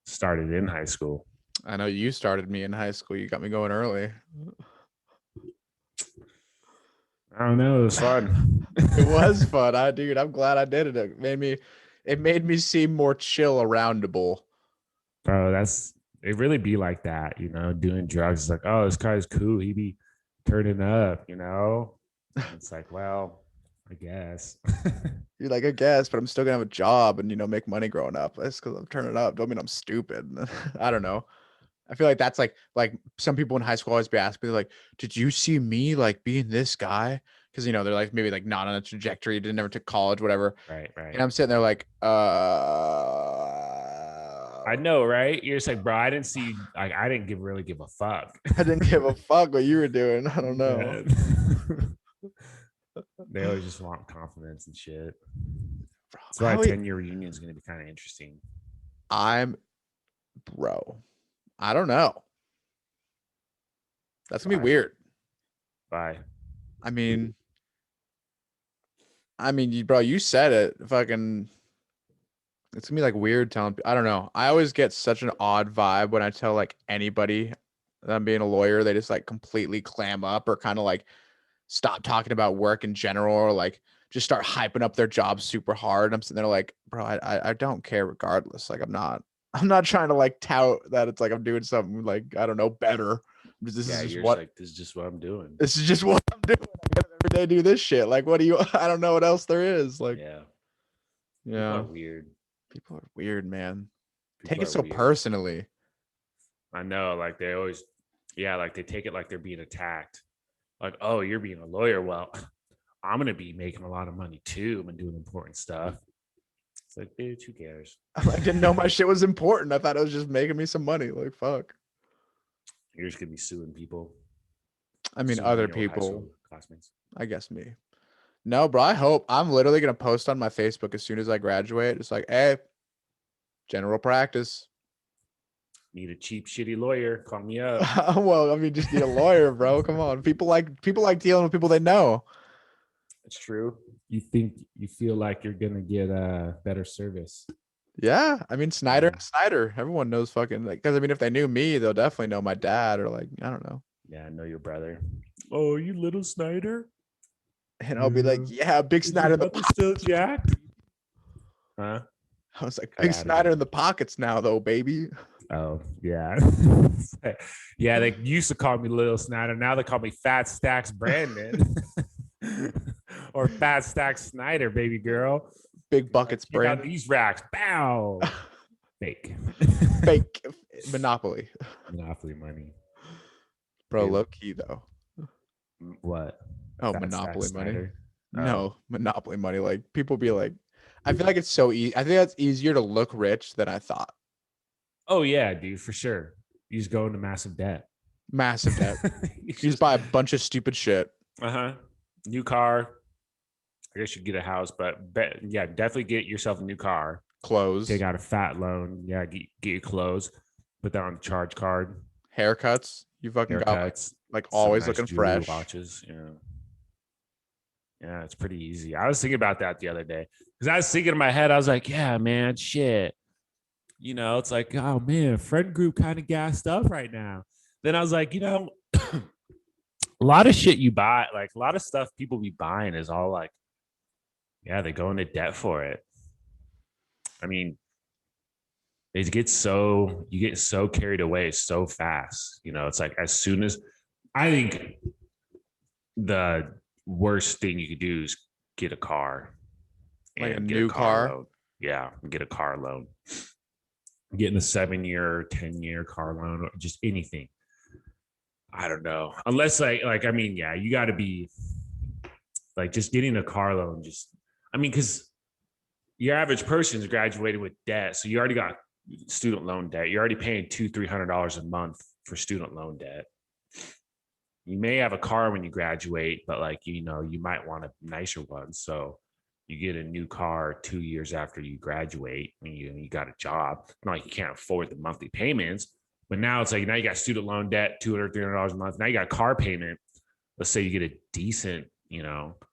Started in high school. I know you started me in high school. You got me going early. I don't know. It was fun. It was fun. Dude, I'm glad I did it. It made me seem more chill aroundable. Bro, it really be like that, you know, doing drugs. It's like, oh, this guy's cool. He be turning up, you know? It's like, well, I guess. You're like, I guess, but I'm still gonna have a job and, you know, make money growing up. That's because I'm turning up. Don't mean I'm stupid. I don't know. I feel like that's like some people in high school always be asking me, like, did you see me like being this guy? Because, you know, they're like maybe like not on a trajectory, never took college, whatever. Right. And I'm sitting there like, I know, right? You're just like, bro, I didn't really give a fuck. I didn't give a fuck what you were doing. I don't know. They always just want confidence and shit. That's why a 10-year reunion is going to be kind of interesting. Bro, I don't know. That's going to be weird. Bye. I mean, bro, you said it. Fucking, it's gonna be like weird telling. I don't know. I always get such an odd vibe when I tell like anybody that I'm being a lawyer. They just like completely clam up or kind of like stop talking about work in general or like just start hyping up their job super hard. I'm sitting there like, bro, I don't care regardless. Like I'm not trying to like tout that it's like I'm doing something like, I don't know, better. This is just what I'm doing. This is just what I'm doing. I gotta every day do this shit. Like, what do you? I don't know what else there is. Like, yeah. People are weird. People are weird, man. Take it so personally. I know, like they always, like they take it like they're being attacked. Like, oh, you're being a lawyer. Well, I'm gonna be making a lot of money too. I'm doing important stuff. It's like, bitch, who cares? I didn't know my shit was important. I thought it was just making me some money. Like, fuck. You're just gonna be suing people. I mean, other people. Classmates. I guess me. No, bro. I'm literally gonna post on my Facebook as soon as I graduate. It's like, hey, general practice. Need a cheap, shitty lawyer? Call me up. Well, I mean, just need a lawyer, bro. Come on. People like dealing with people they know. It's true. You feel like you're gonna get a better service. Yeah, I mean Snyder Yeah. and Snyder. Everyone knows fucking like because I mean if they knew me, they'll definitely know my dad or like I don't know. Yeah, I know your brother. Oh, you little Snyder? And I'll be like, Yeah. yeah, big Is your Snyder in the brother still pockets. jacked? Huh? I was like, Cut big out Snyder in again. the pockets now, though, baby. Oh, yeah. Yeah, they used to call me Little Snyder. Now they call me Fat Stacks Brandon. Or Fat Stacks Snyder, baby girl. Big Like, buckets, check out Brandon. these racks. Bow. Fake. Fake Monopoly, Monopoly money. bro. Ew. Low key though. What? Oh, Fat Monopoly Stacks money. Snyder? Oh. No, Monopoly money. Like people be like, I feel like it's so easy. I think that's easier to look rich than I thought. Oh, yeah, dude, for sure. You just go into massive debt. Massive debt. You You just just buy a bunch of stupid shit. uh-huh. New car. I guess you get a house, but yeah, definitely get yourself a new car. Take Clothes, out a fat loan. Yeah, get your clothes. Put that on the charge card. haircuts. You fucking got Haircuts. like Some always nice looking jewelry fresh. watches. Yeah. Yeah, it's pretty easy. I was thinking about that the other day because I was thinking in my head, I was like, yeah, man, shit. It's like, oh man, friend group kind of gassed up right now. Then I was like, a lot of shit you buy, like a lot of stuff people be buying is all like, yeah, they go into debt for it. I mean, you get so carried away so fast. It's like as soon as I think the worst thing you could do is get a car Like a and get a new car car. loan. Yeah, get a car loan. Getting a 7-year, 10-year car loan, or just anything. I don't know. Unless like I mean, yeah, you got to be like just getting a car loan. Just I mean, because your average person is graduating with debt, so you already got student loan debt. You're already paying $200-300 a month for student loan debt. You may have a car when you graduate, but like you might want a nicer one. So you get a new car 2 years after you graduate, and you got a job. Not like you can't afford the monthly payments, but now it's like now you got student loan debt, $200-300 a month. Now you got a car payment. Let's say you get a decent,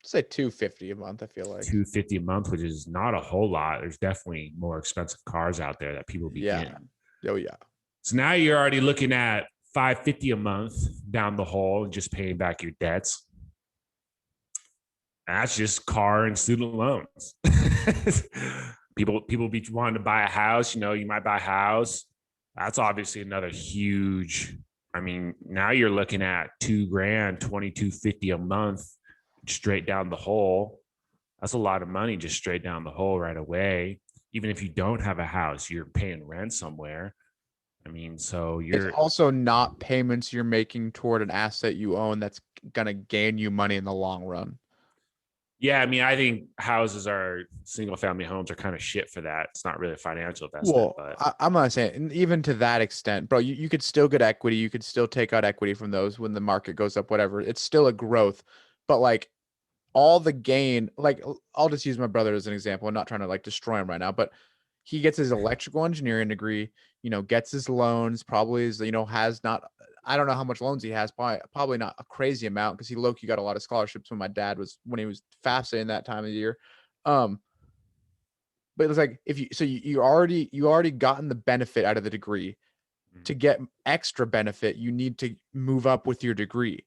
Say 250 a month. I feel like. 250 a month, which is not a whole lot. There's definitely more expensive cars out there that people be Yeah. getting. Oh yeah. So now you're already looking at 550 a month down the hole and just paying back your debts. That's just car and student loans. people be wanting to buy a house. You might buy a house. That's obviously another huge. I mean, now you're looking at $2,000, 2,250 a month, straight down the hole. That's a lot of money just straight down the hole right away. Even if you don't have a house, you're paying rent somewhere. I mean, so It's you're also not payments you're making toward an asset you own that's gonna gain you money in the long run. yeah, I mean, I think single family homes are kind of shit for that. It's not really a financial investment, Well, but I'm not saying, and even to that extent, bro, you could still get equity. You could still take out equity from those when the market goes up, whatever. It's still a growth. But like all the gain, like I'll just use my brother as an example. I'm not trying to like destroy him right now, but he gets his electrical engineering degree, gets his loans, probably is, has not, I don't know how much loans he has, probably not a crazy amount because he low-key got a lot of scholarships when he was FAFSA in that time of the year. Um, but it's like if you already gotten the benefit out of the degree. To get extra benefit, you need to move up with your degree.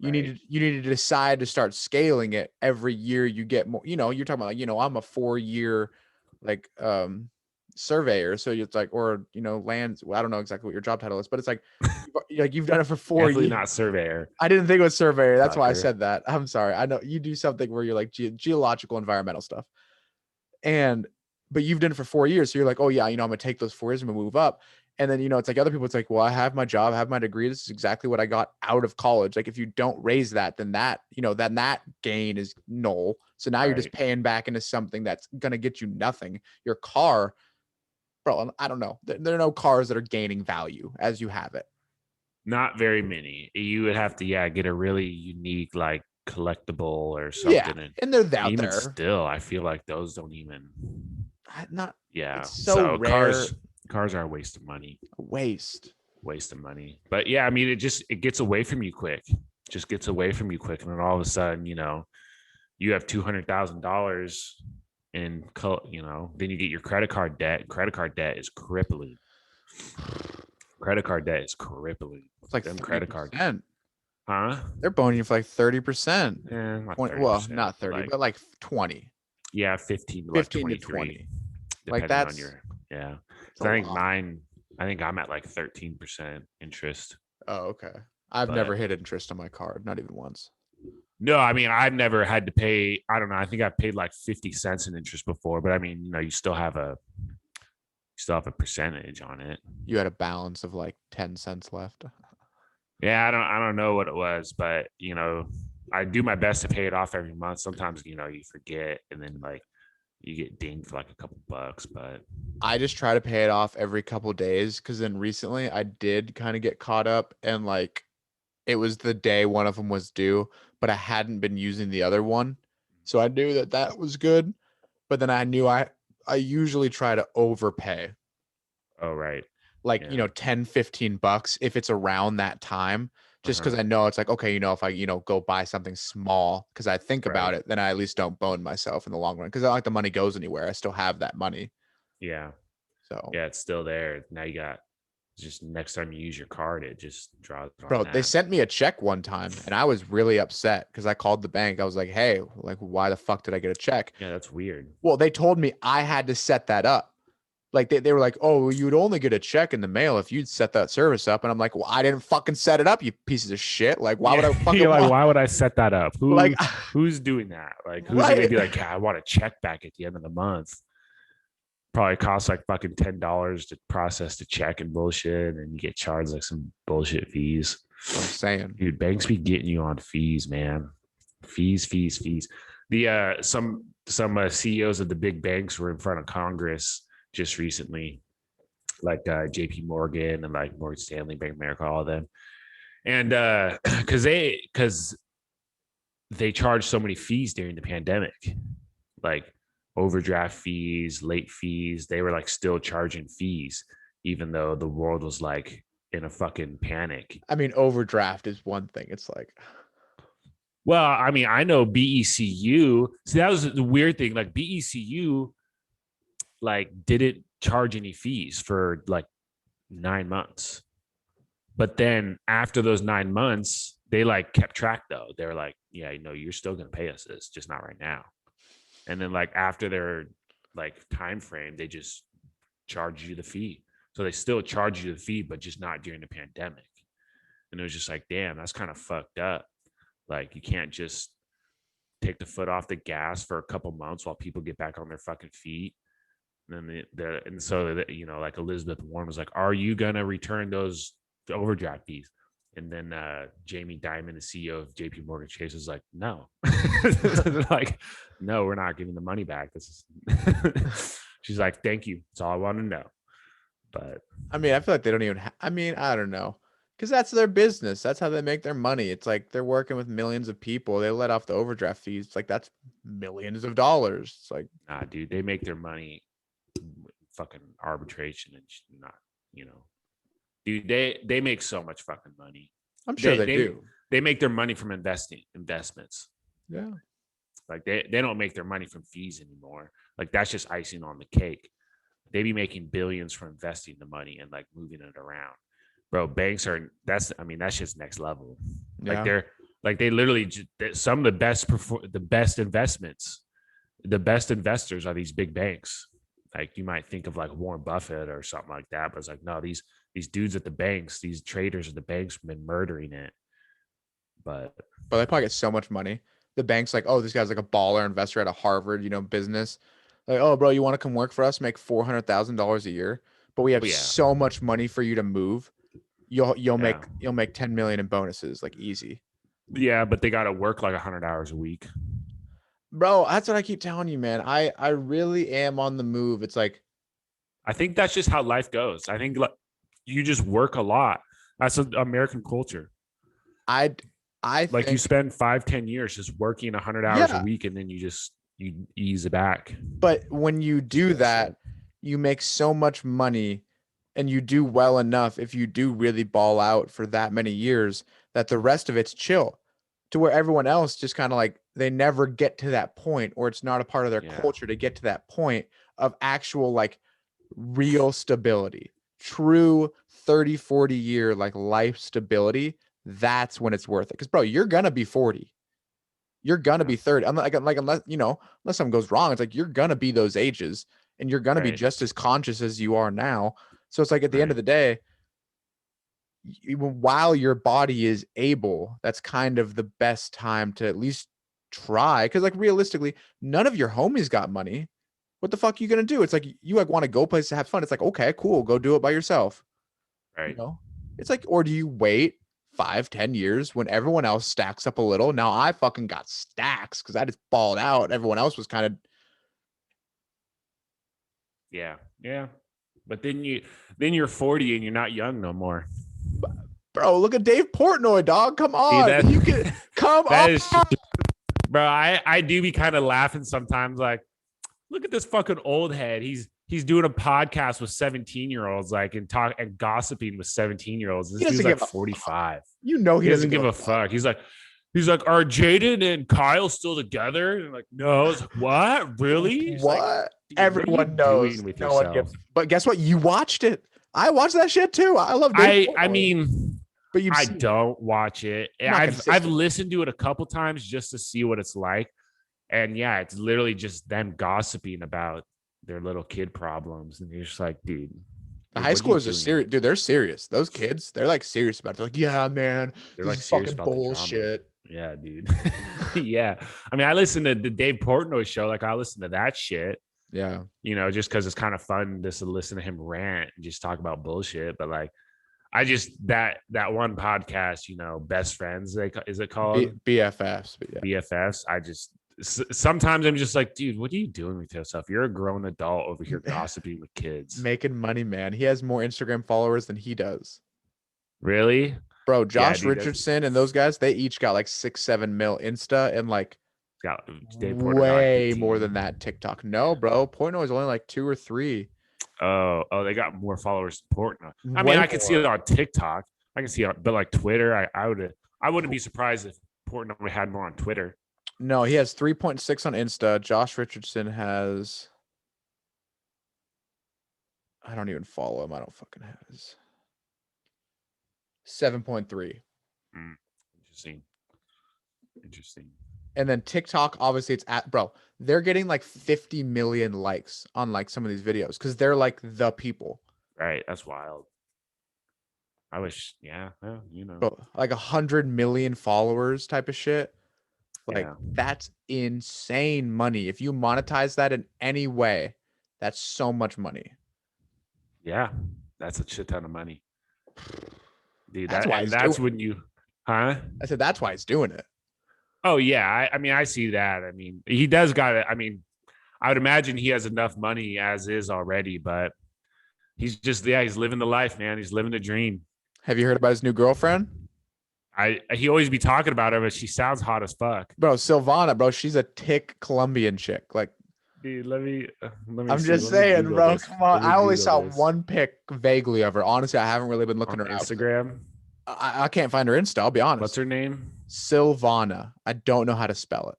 right, You need to decide to start scaling it every year you get more. You're talking about like, I'm a 4-year like surveyor. So it's like, or lands, well, I don't know exactly what your job title is, but it's like you've done it for four definitely years. not surveyor. I didn't think it was surveyor. That's why I Fucker. said that. I'm sorry. I know you do something where you're like geological environmental stuff. And but you've done it for 4 years. So you're like, oh yeah, I'm gonna take those 4 years, I'm gonna move up. And then it's like other people, it's like, well, I have my job, I have my degree. This is exactly what I got out of college. Like if you don't raise that, then that gain is null. So now you're just Right. paying back into something that's gonna get you nothing. Your car, bro, I don't know. There are no cars that are gaining value as you have it. Not very many. You would have to, yeah, get a really unique, like collectible or Yeah, something. And and they're out even there. still, I feel like those don't even, Not yeah. It's so So rare. cars are a waste of money, Waste. waste of money. But yeah, I mean, it gets away from you quick, just gets away from you quick. And then all of a sudden, you have $200,000 and then you get your credit card debt. Credit card debt is crippling. Credit card debt is crippling. It's like Them credit cards, 30%. huh? They're boning you for like 30%. Not 20, well, 30%, not 30, like but like 20, yeah, 15 to like 15 to 23, 20. Like depending on that's your yeah. it's So a I think lot. mine, I think I'm at like 13% interest. Oh, okay. I've But never hit interest on my card, not even once. no, I mean I've never had to pay. I don't know. I think I've paid like 50 cents in interest before, but I mean, you still have a percentage on it. You had a balance of like 10 cents left. Yeah, I don't know what it was, but I do my best to pay it off every month. Sometimes, you forget and then like you get dinged for like a couple bucks, but I just try to pay it off every couple days because then recently I did kind of get caught up and like it was the day one of them was due, but I hadn't been using the other one. So I knew that that was good, but then I knew I usually try to overpay. oh right. Like, Yeah. 10, $15 if it's around that time, just because Uh-huh. I know it's like, okay, if I, go buy something small because I think about Right. it, then I at least don't bone myself in the long run because I don't like the money goes anywhere. I still have that money. Yeah. So, Yeah, it's still there. Now you got just next time you use your card, it just draws on bro, they that. sent me a check one time and I was really upset because I called the bank. I was like, hey, like, why the fuck did I get a check? Yeah, that's weird. Well, they told me I had to set that up. Like they were like, oh, you would only get a check in the mail if you'd set that service up. And I'm like, well, I didn't fucking set it up, you pieces of shit. Like, why would Yeah, I you're fucking like, want why would I set that up? like Who's doing that? Like, who's gonna right? be like, yeah, I want a check back at the end of the month? Probably costs like fucking $10 to process the check and bullshit, and you get charged like some bullshit fees. I'm saying. Dude, banks be getting you on fees, man. Fees, fees, fees. The some CEOs of the big banks were in front of Congress just recently, like JP Morgan and like Morgan Stanley, Bank of America, all of them. And because they charged so many fees during the pandemic, like overdraft fees, late fees. They were like still charging fees, even though the world was like in a fucking panic. I mean, overdraft is one thing. It's like, Well, I mean, I know BECU. See, that was the weird thing. Like BECU, like didn't charge any fees for like 9 months. But then after those 9 months, they like kept track though. They're like, yeah, you're still gonna pay us this, just not right now. And then like after their like time frame, they just charge you the fee. So they still charge you the fee, but just not during the pandemic. And it was just like, damn, that's kind of fucked up. Like you can't just take the foot off the gas for a couple months while people get back on their fucking feet. And then like Elizabeth Warren was like, "Are you gonna return those overdraft fees?" And then Jamie Dimon, the CEO of JP Morgan Chase, was like, "No." Like, no, we're not giving the money back. This is she's like, "Thank you. That's all I want to know." But I mean, I feel like they don't even, I mean, I don't know. Because that's their business. That's how they make their money. It's like they're working with millions of people. They let off the overdraft fees. It's like that's millions of dollars. It's like, nah, dude, they make their money fucking arbitration and not, dude, they make so much fucking money. I'm sure They they they do. they make their money from investments. Yeah. Like they don't make their money from fees anymore. Like that's just icing on the cake. They be making billions from investing the money and like moving it around. Bro, banks are that's just next level. Like Yeah. they literally some of the best investments, the best investors are these big banks. Like you might think of like Warren Buffett or something like that, but it's like no, these dudes at the banks, these traders at the banks have been murdering it. But But they probably get so much money. The bank's like, oh, this guy's like a baller investor at a Harvard, business. Like, oh, bro, you want to come work for us, make $400,000 a year, but we have yeah, so much money for you to move. You'll yeah, make 10 million in bonuses, like easy. yeah, but they got to work like 100 hours a week. Bro, that's what I keep telling you, man. I really am on the move. It's like, I think that's just how life goes. I think like you just work a lot. That's American culture. I I Like you think, spend 5-10 years just working 100 hours a yeah, week, and then you ease it back. but when you do that, you make so much money and you do well enough if you do really ball out for that many years that the rest of it's chill. to where everyone else just kind of like they never get to that point, or it's not a part of their Yeah. culture to get to that point of actual like real stability, true 30, 40 year like life stability. That's when it's worth it. Because bro, you're gonna be 40. You're gonna Yeah. be 30. Like unless unless something goes wrong, it's like you're gonna be those ages and you're gonna be Right. just as conscious as you are now. So it's like at the end of Right. the day, while your body is able, that's kind of the best time to at least try. Cause like realistically, none of your homies got money. What the fuck are you gonna do? It's like you like want to go places to have fun. It's like, okay, cool, go do it by yourself. You Right. know? It's like, or do you wait 5, 10 years when everyone else stacks up a little? Now I fucking got stacks because I just balled out. Everyone else was kind of Yeah. Yeah. But then you're 40 and you're not young no more. bro, look at Dave Portnoy, dog. Come See on. that You can come on. that is bro. I do be kind of laughing sometimes, like, look at this fucking old head. He's doing a podcast with 17-year-olds, like, and gossiping with 17-year-olds. He This dude's doesn't like give a 45. you know he He doesn't doesn't give give a a fuck. fuck. He's like, are Jaden and Kyle still together? And I'm like, no. It's like, what? Really? It's like, What? dude, what are you Everyone knows. doing with No one yourself? gives. But guess what? You watched it. I watched that shit too. I love Dave I Portnoy. mean, But you've I seen it. don't watch it. Not I've consistent. listened to it a couple times just to see what it's like. And yeah, it's literally just them gossiping about their little kid problems. And you're just like, dude, The high what are you schoolers are doing? serious, dude. They're serious. Those kids, they're like serious about it. They're like, yeah, man, They're this like is serious fucking about the drama. bullshit. Yeah, dude. Yeah. I mean, I listen to the Dave Portnoy show. Like, I listen to that shit, Yeah. just because it's kind of fun just to listen to him rant and just talk about bullshit. But like, I just, that one podcast, Best Friends, is it called? BFFs. But yeah. BFFs. Sometimes I'm just like, dude, what are you doing with yourself? You're a grown adult over here gossiping with kids. Making money, man. He has more Instagram followers than he does. Really? Bro, Yeah, Josh dude. That's Richardson and those guys, they each got like 6, 7 mil Insta and like got Dave Porter got like way more 15. than that TikTok. No, bro. Porno is only like 2 or 3. Oh, they got more followers than Portnoy. I mean, Way I could see more. it on TikTok. I can see it, but like Twitter, I wouldn't be surprised if Portnoy had more on Twitter. No, he has 3.6 on Insta. Josh Richardson has I don't even follow him. I don't fucking have his 7.3. Interesting. Interesting. And then TikTok, obviously it's at bro. They're getting like 50 million likes on like some of these videos because they're like the people. Right. That's wild. I wish, yeah, well, Bro, like 100 million followers type of shit. Like yeah. that's insane money. If you monetize that in any way, that's so much money. Yeah. That's a shit ton of money. Dude, That's why he's doing that's when you, huh? I said that's why he's doing it. Oh, yeah. I mean, I see that. I mean, he does got it. I mean, I would imagine he has enough money as is already, but he's just, yeah, he's living the life, man. He's living the dream. Have you heard about his new girlfriend? He always be talking about her, but she sounds hot as fuck. Bro, Silvana, bro, she's a tick Colombian chick. Like, dude, let me I'm see. just Let me saying, Google bro. this. Come on. Let me I only Google saw this. one pic vaguely of her. Honestly, I haven't really been looking On her out. Instagram. I can't find her Insta. I'll be honest. What's her name? Silvana. I don't know how to spell it.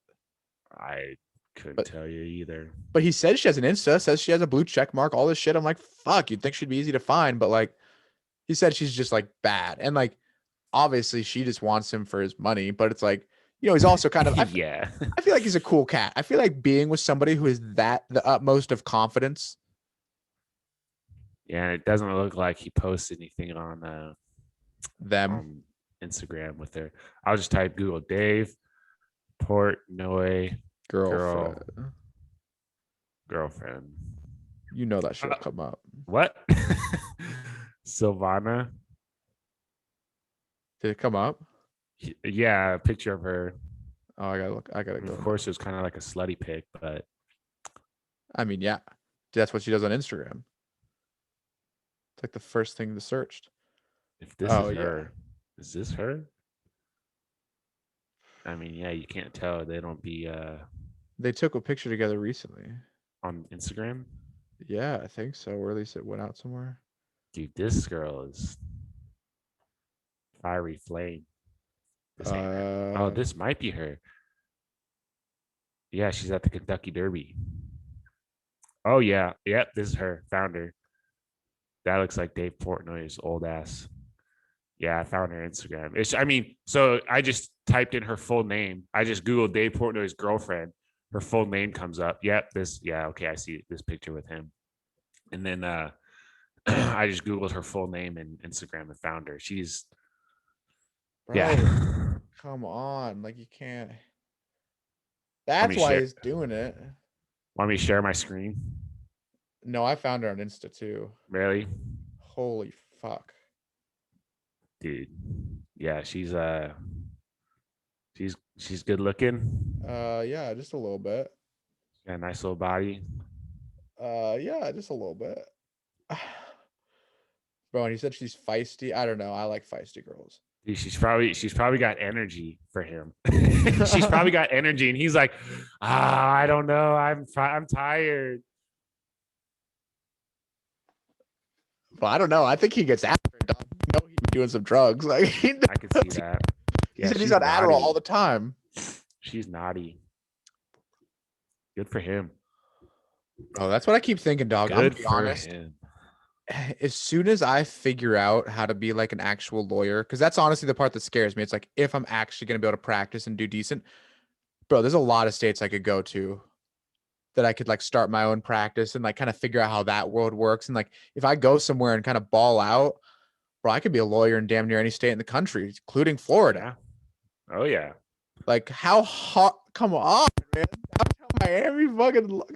I couldn't tell you either. But he says she has an Insta, says she has a blue check mark, all this shit. I'm like, fuck, you'd think she'd be easy to find. But like, he said she's just like bad. And like, obviously she just wants him for his money. But it's like, he's also kind of, Yeah. I feel like he's a cool cat. I feel like being with somebody who is the utmost of confidence. Yeah, it doesn't look like he posted anything on Them. Instagram with her. I'll just type Google Dave Portnoy Girlfriend. girlfriend. You know that shit'll come up. What? Silvana. Did it come up? Yeah, a picture of her. Oh, I gotta look. I gotta go. Of course, it was kind of like a slutty pic, but I mean, yeah, that's what she does on Instagram. It's like the first thing to searched. if this is her, is this her? I mean, yeah, you can't tell. They don't be They took a picture together recently. on Instagram. Yeah, I think so. Or at least it went out somewhere. Dude, this girl is fiery flame. This ain't her. Oh, this might be her. Yeah, she's at the Kentucky Derby. Oh yeah, yep, this is her. Found her. That looks like Dave Portnoy's old ass. Yeah, I found her Instagram. I mean, so I just typed in her full name. I just Googled Dave Portnoy's girlfriend. Her full name comes up. Yep, okay, I see this picture with him. And then I just Googled her full name and Instagram and found her. She's Bro, come on. Like, you can't. That's why he's doing it. Want me to share my screen? No, I found her on Insta too. Really? Holy fuck. Dude. Yeah, she's good looking. Yeah, just a little bit. Got a nice little body. Yeah, just a little bit. Bro, and he said she's feisty. I don't know. I like feisty girls. Dude, she's probably got energy for him. She's probably got energy, and he's like, I don't know. I'm tired. Well, I don't know. I think he gets after it. Dog. You know, he's doing some drugs. Like, I can see that. He said he's on Adderall all the time. She's naughty. Good for him. Oh, that's what I keep thinking, dog. I'm gonna be honest. Him. As soon as I figure out how to be like an actual lawyer, because that's honestly the part that scares me. It's like, if I'm actually going to be able to practice and do decent, bro, there's a lot of states I could go to that I could like start my own practice and like kind of figure out how that world works. And like, if I go somewhere and kind of ball out, bro, I could be a lawyer in damn near any state in the country, including Florida. Oh yeah. Like, how hot? Come on, man. How Miami fucking look.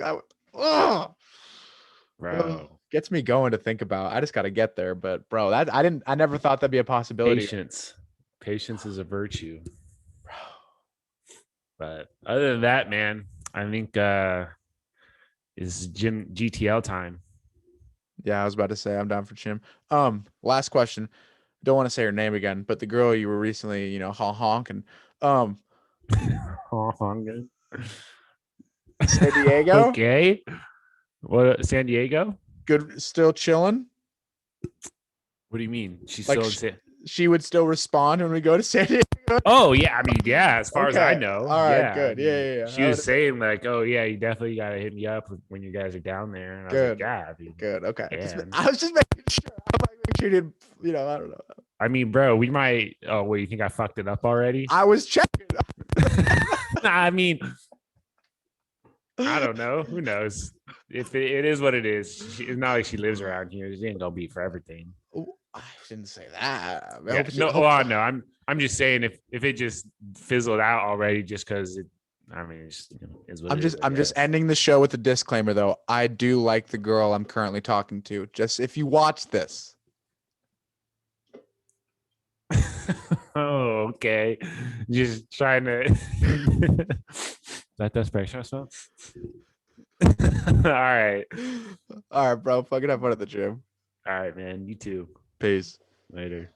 Bro. Gets me going to think about. I just got to get there, but bro, I never thought that'd be a possibility. Patience is a virtue, bro. But other than that, man, I think is GTL time. Yeah, I was about to say I'm down for Jim. Last question. Don't want to say her name again, but the girl you were recently, honking. Honking. San Diego. Okay. What, San Diego? Good, still chilling. What do you mean? She's like still she would still respond when we go to San Diego. Oh yeah, I mean, yeah, as far as I know. All right, yeah, good. Yeah. She was saying like, oh yeah, you definitely gotta hit me up when you guys are down there. And I was like, yeah, dude. Good. Okay. Yeah. I was just making sure. I'm like, making sure you didn't, I don't know. I mean, bro, we might. Oh, what, you think I fucked it up already? I was checking. I mean, I don't know. Who knows? If it is what it is, it's not like she lives around here. She ain't gonna be for everything. I didn't say that. Yeah, no. I'm just saying if it just fizzled out already, just because it. I mean, it's, is what I'm just ending the show with a disclaimer, though. I do like the girl I'm currently talking to. Just if you watch this. Oh, okay. Just trying to. That desperation stuff. All right, bro. Fucking have fun at the gym. All right, man. You too. Peace. Later.